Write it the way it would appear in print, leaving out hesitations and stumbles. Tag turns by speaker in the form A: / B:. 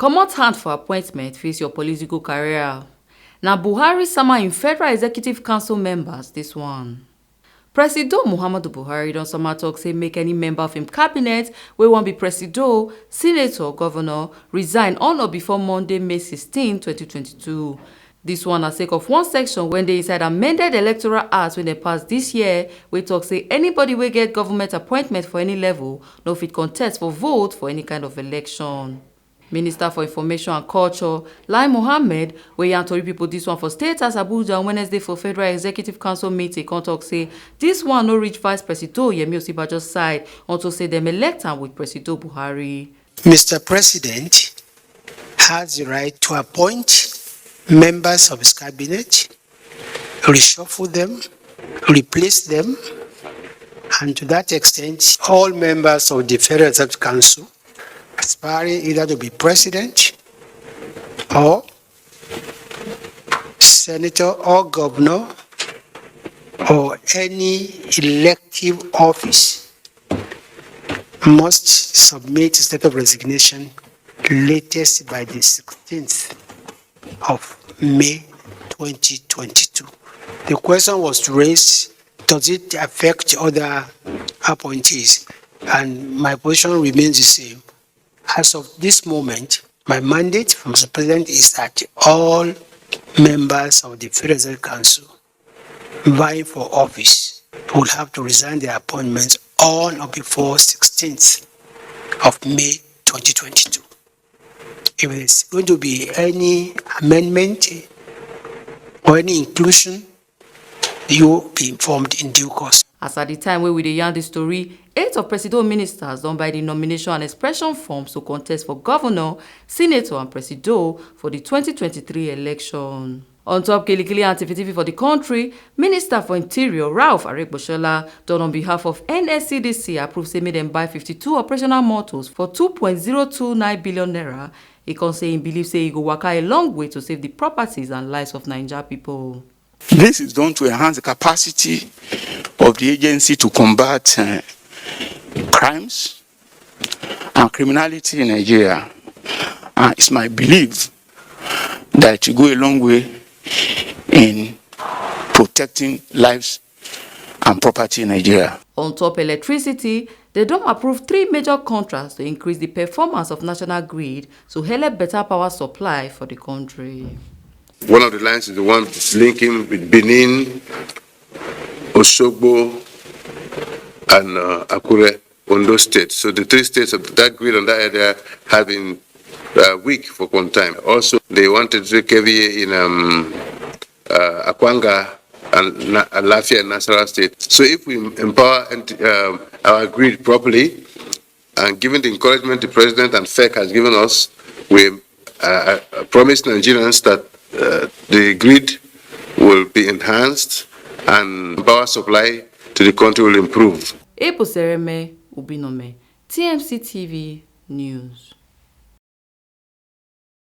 A: Comot hand for appointment face your political career. Now Buhari sama in Federal Executive Council members this one. Presido Muhammadu Buhari don sama talk say make any member of him cabinet wey wan be presido, senator, governor resign on or before Monday, May 16, 2022. This one na sake of one section when dey inside amended electoral act wey dem pass this year wey talk say anybody wey get government appointment for any level no fit contest for vote for any kind of election. Minister for Information and Culture, Lai Mohammed, wey yarn tori pipo dis one for State House Abuja on Wednesday for Federal Executive Council meeting, come talk say dis one no reach Vice Presido Yemi Osinbajo's side unto say dem elect am with Presido Buhari.
B: Mr. President has the right to appoint members of his cabinet, reshuffle them, replace them, and to that extent, all members of the Federal Executive Council aspiring either to be president or senator or governor or any elective office must submit a letter of resignation latest by the 16th of May 2022. The question was raised, does it affect other appointees? And my position remains the same. As of this moment, my mandate from the President is that all members of the Federal Executive Council vying for office will have to resign their appointments on or before 16th of May 2022. If there's going to be any amendment or any inclusion, you will be informed in due course.
A: As at the time wey we dey yarn the story, 8 of Presido ministers don buy the nomination and expression forms to contest for governor, senator and presido for the 2023 election. On top kilikili and tifitifi for the country, Minister for Interior Ralph Aregbesola don on behalf of NSCDC approve say make dem buy 52 operational motos for 2.029 billion naira. He con say he believe say he go waka a long way to save the properties and lives of Naija people.
C: This is done to enhance the capacity of the agency to combat crimes and criminality in Nigeria. And it's my belief that it will go a long way in protecting lives and property in Nigeria.
A: On top electricity, they don approve 3 major contracts to increase the performance of national grid to help better power supply for the country.
D: One of the lines is the one linking with Benin, Osogbo, and Akure, Ondo State. So the 3 states of that grid on that area have been weak for one time. Also, they wanted to KVA in Akwanga and Lafia and Nasarawa State. So if we empower our grid properly, and given the encouragement the President and FEC has given us, we promise Nigerians that the grid will be enhanced and power supply to the country will improve.
A: Epo Sereme Ubinome, TMC TV News.